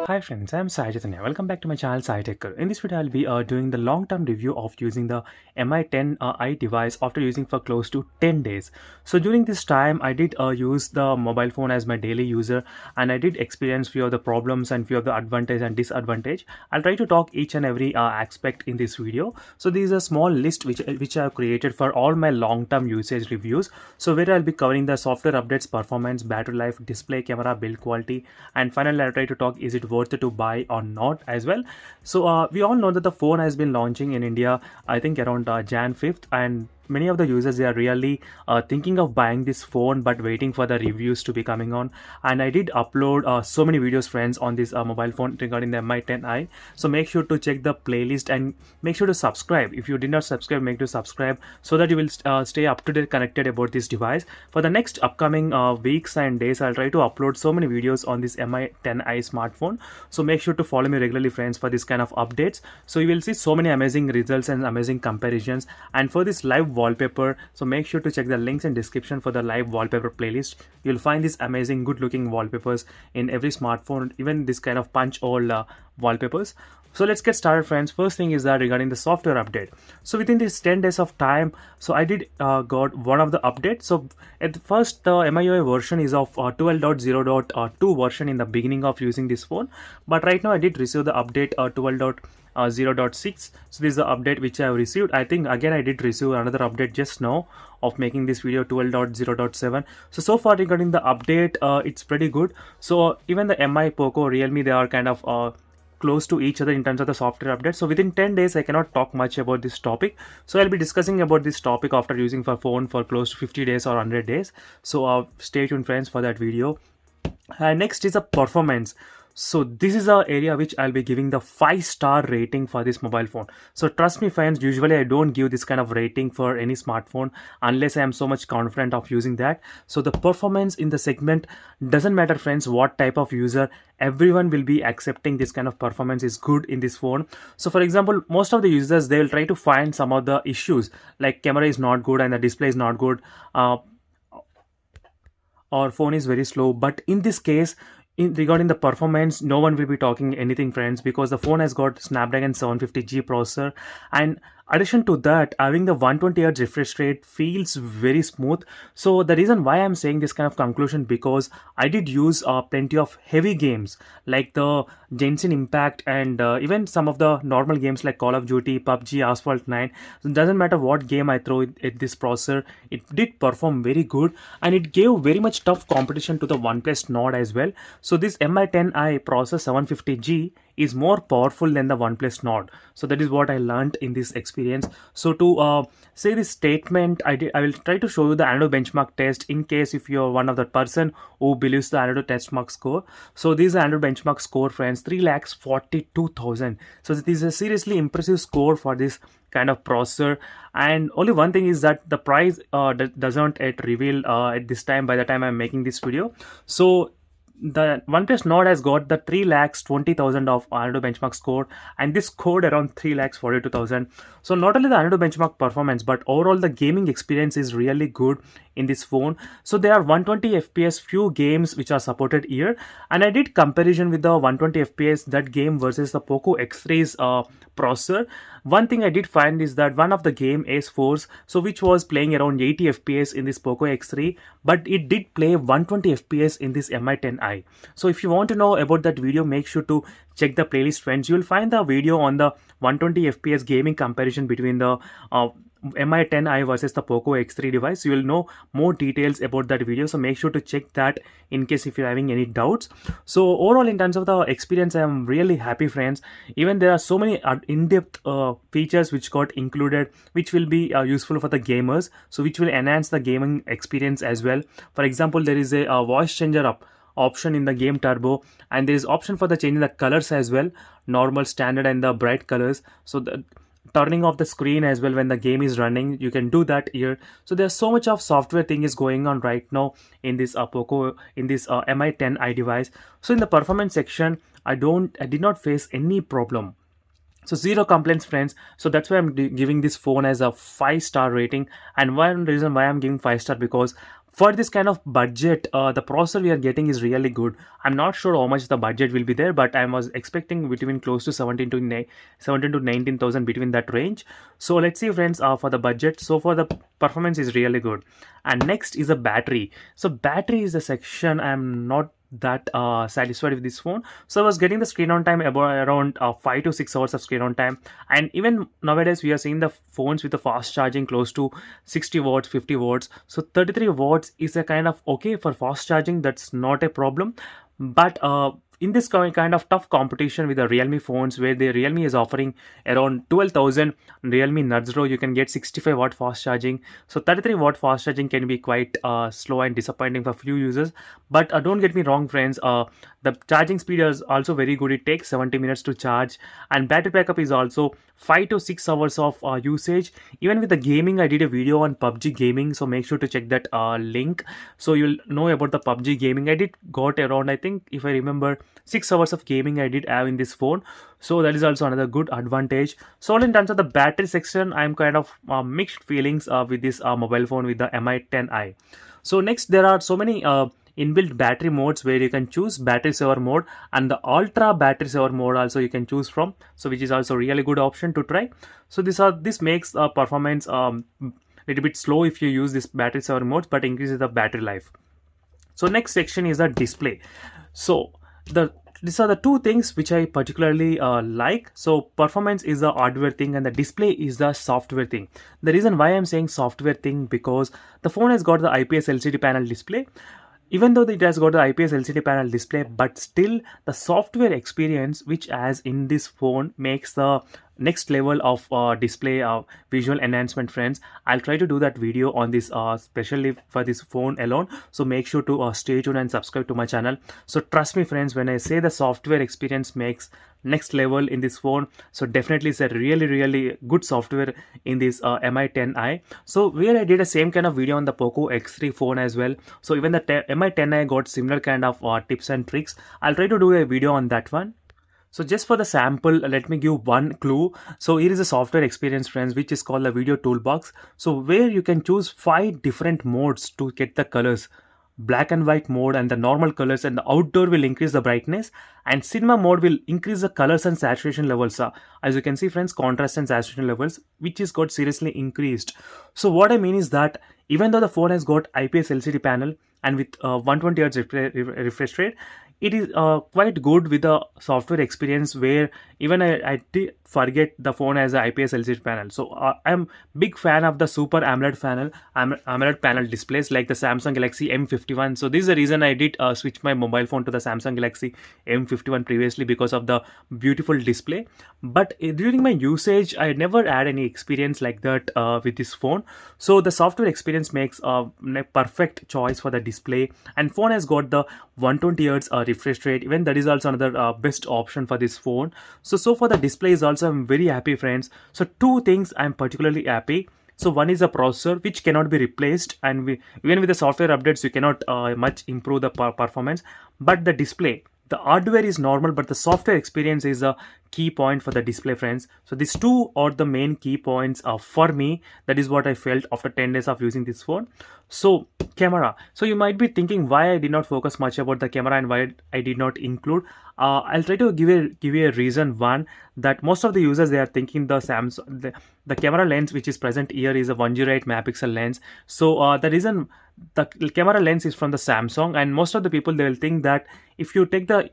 Hi friends, I'm Sai Chaitanya. Welcome back to my channel Sai Techer. In this video, I'll be doing the long-term review of using the Mi10i device after using for close to 10 days. So during this time, I did use the mobile phone as my daily user, and I did experience few of the problems and few of the advantage and disadvantage. I'll try to talk each and every aspect in this video. So this is a small list which I have created for all my long-term usage reviews. So where I'll be covering the software updates, performance, battery life, display, camera, build quality, and finally I'll try to talk is it worth it to buy or not as well. So we all know that the phone has been launching in India, I think around Jan 5th, and many of the users, they are really thinking of buying this phone but waiting for the reviews to be coming on. And I did upload so many videos friends on this mobile phone regarding the Mi10i. So make sure to check the playlist and make sure to subscribe. If you did not subscribe, make sure to subscribe so that you will stay up to date connected about this device. For the next upcoming weeks and days, I'll try to upload so many videos on this Mi10i smartphone. So make sure to follow me regularly friends for this kind of updates. So you will see so many amazing results and amazing comparisons. And for this live wallpaper, so make sure to check the links in description for the live wallpaper playlist. You'll find these amazing good looking wallpapers in every smartphone, even this kind of punch hole wallpapers. So let's get started friends. First thing is that regarding the software update. So within this 10 days of time, so I did got one of the updates. So at first the MIUI version is of 12.0.2 version in the beginning of using this phone, but right now I did receive the update 12.0.6. so this is the update which I have received. I think again I did receive another update just now of making this video 12.0.7. So far regarding the update, it's pretty good. So even the Mi, POCO, Realme, they are kind of close to each other in terms of the software update. So within 10 days I cannot talk much about this topic, so I'll be discussing about this topic after using for phone for close to 50 days or 100 days. So stay tuned friends for that video. Next is a performance. So this is the area which I'll be giving the 5-star rating for this mobile phone. So trust me friends, usually I don't give this kind of rating for any smartphone unless I am so much confident of using that. So the performance in the segment doesn't matter friends what type of user, everyone will be accepting this kind of performance is good in this phone. So for example, most of the users, they will try to find some of the issues like camera is not good and the display is not good, or phone is very slow. But in this case, regarding the performance, no one will be talking anything friends, because the phone has got Snapdragon 750G processor, and addition to that, having the 120Hz refresh rate feels very smooth. So the reason why I'm saying this kind of conclusion, because I did use plenty of heavy games like the Genshin Impact and even some of the normal games like Call of Duty, PUBG, Asphalt 9. So it doesn't matter what game I throw at this processor, it did perform very good, and it gave very much tough competition to the OnePlus Nord as well. So this Mi10i processor 750G is more powerful than the OnePlus Nord. So that is what I learned in this experience. So to say this statement, I will try to show you the Antutu benchmark test in case if you are one of the person who believes the Antutu benchmark score. So this is the Antutu benchmark score friends, 3,42,000. So this is a seriously impressive score for this kind of processor. And only one thing is that the price doesn't yet reveal at this time by the time I'm making this video. So the OnePlus Nord has got the 3,20,000 of Antutu benchmark score, and this scored around 3,42,000. So not only the Antutu benchmark performance, but overall the gaming experience is really good in this phone. So there are 120 FPS few games which are supported here, and I did comparison with the 120 FPS that game versus the POCO X3's processor. One thing I did find is that one of the game Ace Force, so which was playing around 80 FPS in this POCO X3, but it did play 120 FPS in this Mi10i. So if you want to know about that video, make sure to check the playlist friends. You will find the video on the 120 FPS gaming comparison between the Mi10i versus the POCO X3 device. You will know more details about that video, so make sure to check that in case if you're having any doubts. So overall in terms of the experience, I am really happy friends. Even there are so many in-depth features which got included, which will be useful for the gamers, so which will enhance the gaming experience as well. For example, there is a voice changer option in the game turbo, and there is option for the changing the colors as well, normal, standard, and the bright colors. So the turning off the screen as well when the game is running, you can do that here. So there's so much of software thing is going on right now in this POCO, in this Mi10i device. So in the performance section, I did not face any problem. So zero complaints, friends. So that's why I'm giving this phone as a 5-star rating. And one reason why I'm giving 5-star, because for this kind of budget, the processor we are getting is really good. I'm not sure how much the budget will be there, but I was expecting between close to 17 to 19,000, between that range. So let's see, friends, for the budget. So for the performance is really good. And next is the battery. So battery is the section I'm not that satisfied with this phone. So I was getting the screen on time about around 5 to 6 hours of screen on time. And even nowadays we are seeing the phones with the fast charging close to 60 watts, 50 watts. So 33 watts is a kind of okay for fast charging, that's not a problem. But in this kind of tough competition with the Realme phones, where the Realme is offering around 12,000 Realme Nord, you can get 65-watt fast charging. So 33-watt fast charging can be quite slow and disappointing for few users. But don't get me wrong, friends, the charging speed is also very good. It takes 70 minutes to charge, and battery backup is also 5 to 6 hours of usage. Even with the gaming, I did a video on PUBG gaming, so make sure to check that link, so you'll know about the PUBG gaming. I did got around, I think, if I remember, 6 hours of gaming I did have in this phone. So that is also another good advantage. So in terms of the battery section, I'm kind of mixed feelings with this mobile phone with the Mi10i. So next, there are so many inbuilt battery modes where you can choose battery saver mode, and the ultra battery saver mode also you can choose from, so which is also really good option to try. So this makes performance little bit slow if you use this battery saver mode, but increases the battery life. So next section is the display. So these are the two things which I particularly like. So performance is the hardware thing and the display is the software thing. The reason why I'm saying software thing, because the phone has got the IPS LCD panel display. Even though it has got the IPS LCD panel display, but still the software experience which has in this phone makes the next level of display visual enhancement, friends. I'll try to do that video on this especially for this phone alone, so make sure to stay tuned and subscribe to my channel. So trust me, friends, when I say the software experience makes next level in this phone, so definitely it's a really good software in this Mi10i. So where I did a same kind of video on the POCO X3 phone as well, so even the Mi10i got similar kind of tips and tricks. I'll try to do a video on that one. So just for the sample, let me give one clue. So here is a software experience, friends, which is called the video toolbox. So where you can choose 5 different modes to get the colors: black and white mode and the normal colors, and the outdoor will increase the brightness, and cinema mode will increase the colors and saturation levels. As you can see, friends, contrast and saturation levels, which is got seriously increased. So what I mean is that even though the phone has got IPS LCD panel and with 120 Hz refresh rate, it is quite good with the software experience, where even I did forget the phone has a IPS LCD panel. So I'm big fan of the Super AMOLED panel displays like the Samsung Galaxy M51. So this is the reason I did switch my mobile phone to the Samsung Galaxy M51 previously, because of the beautiful display. But during my usage, I never had any experience like that with this phone. So the software experience makes a perfect choice for the display, and phone has got the 120 Hz refresh rate. Even that is also another best option for this phone. So for the display is also, I'm very happy, friends. So two things I'm particularly happy. So one is the processor, which cannot be replaced, and even with the software updates you cannot much improve the performance. But the display, the hardware is normal, but the software experience is a key point for the display, friends. So these two are the main key points for me. That is what I felt after 10 days of using this phone. So camera. So you might be thinking why I did not focus much about the camera and why I did not include. I'll try to give you a reason. One, that most of the users, they are thinking the Samsung the camera lens which is present here is a 108 megapixel lens. So the reason the camera lens is from the Samsung, and most of the people, they will think that if you take the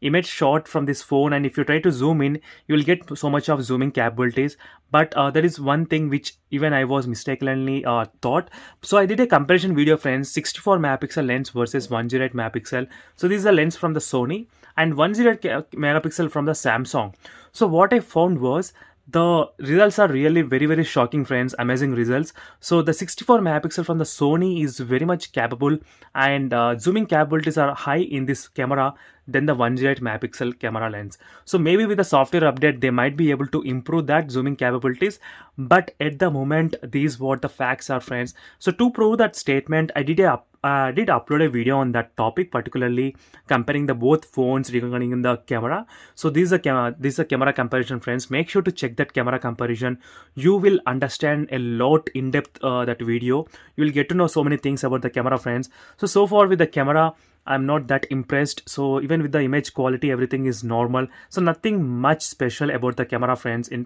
image shot from this phone and if you try to zoom in, you will get so much of zooming capabilities. But there is one thing which even I was mistakenly thought. So I did a comparison video, friends. 64 megapixel lens versus 108 megapixel. So this is a lens from the Sony and 108 megapixel from the Samsung. So what I found was the results are really very shocking, friends. Amazing results. So the 64 megapixel from the Sony is very much capable, and zooming capabilities are high in this camera. than the 108 megapixel camera lens. So maybe with the software update they might be able to improve that zooming capabilities, but at the moment these what the facts are, friends. So to prove that statement, I did upload a video on that topic, particularly comparing the both phones regarding the camera. So this is a camera comparison, friends. Make sure to check that camera comparison. You will understand a lot in depth that video. You will get to know so many things about the camera, friends. So far with the camera, I'm not that impressed. So even with the image quality, everything is normal. So nothing much special about the camera, friends, in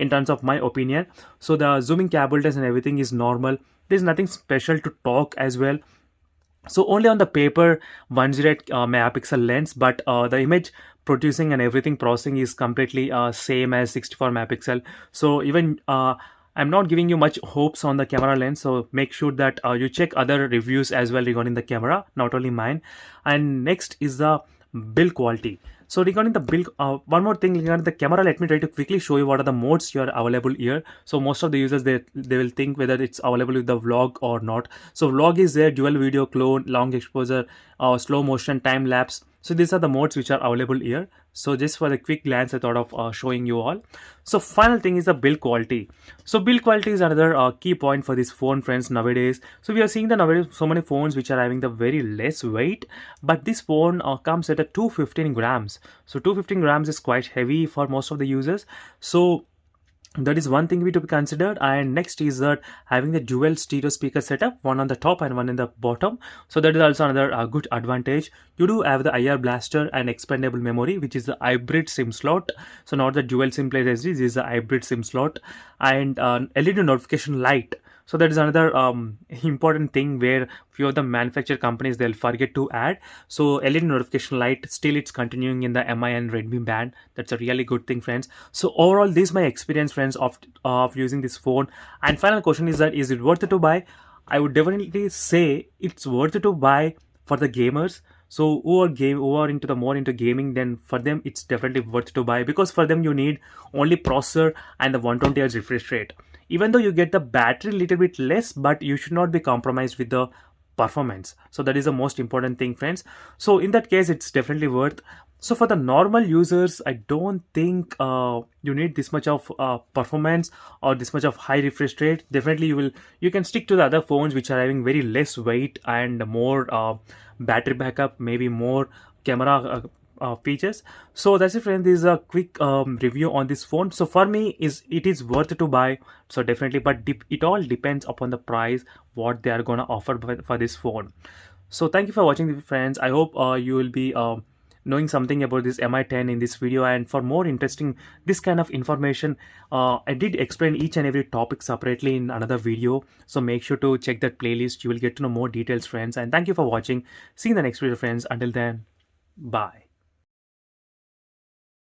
terms of my opinion. So the zooming capabilities and everything is normal. There's nothing special to talk as well. So only on the paper 108 megapixel lens, but the image producing and everything processing is completely same as 64 megapixel. So even I'm not giving you much hopes on the camera lens, so make sure that you check other reviews as well regarding the camera, not only mine. And next is the build quality. So regarding the build, one more thing regarding the camera, let me try to quickly show you what are the modes here available here. So most of the users, they will think whether it's available with the vlog or not. So vlog is there, dual video, clone, long exposure, slow motion, time lapse. So these are the modes which are available here. So just for the quick glance, I thought of showing you all. So final thing is the build quality. So build quality is another key point for this phone, friends, nowadays. So we are seeing the nowadays so many phones which are having the very less weight, but this phone comes at a 215 grams. So 215 grams is quite heavy for most of the users. So that is one thing we to be considered. And next is that having the dual stereo speaker setup, one on the top and one in the bottom. So that is also another good advantage. You do have the IR blaster and expandable memory, which is the hybrid SIM slot. So not the dual SIM play SSD, this is a hybrid SIM slot. And LED notification light. So that is another important thing where few of the manufacturer companies, they'll forget to add. So LED notification light, still it's continuing in the MI and Redmi band. That's a really good thing, friends. So overall, this is my experience, friends, of using this phone. And final question is that, is it worth it to buy? I would definitely say it's worth it to buy for the gamers. So who are more into gaming, then for them it's definitely worth to buy, because for them you need only processor and the 120Hz refresh rate. Even though you get the battery little bit less, but you should not be compromised with the performance. So that is the most important thing, friends. So in that case, it's definitely worth. So for the normal users, I don't think you need this much of performance or this much of high refresh rate. Definitely you can stick to the other phones which are having very less weight and more battery backup, maybe more camera features. So that's it, friends. This is a quick review on this phone. So for me, it is worth to buy. So definitely, but it all depends upon the price, what they are gonna offer for this phone. So thank you for watching, friends. I hope you will be knowing something about this Mi10 in this video. And for more interesting this kind of information, I did explain each and every topic separately in another video. So make sure to check that playlist. You will get to know more details, friends. And thank you for watching. See you in the next video, friends. Until then, bye.